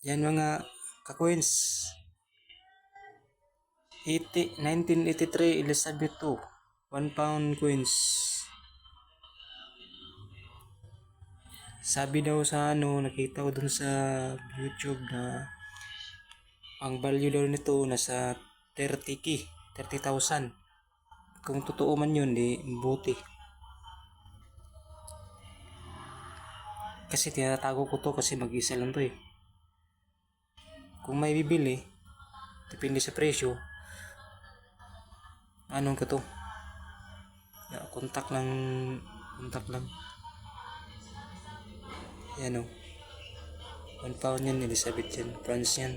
Yan mga ka-coins. 1983 Elizabeth II. 1 pound coins. Sabi daw sa nakita ko dun sa YouTube na ang value daw nito nasa 30k, 30,000. Kung totoo man yun, di buti. Kasi tinatago ko to kasi mag-isa lang to eh. Kung may bibili, depende sa presyo. Anong ko to? Kontak lang. Yan o. 1 pound yan, Elizabeth yan. France yan.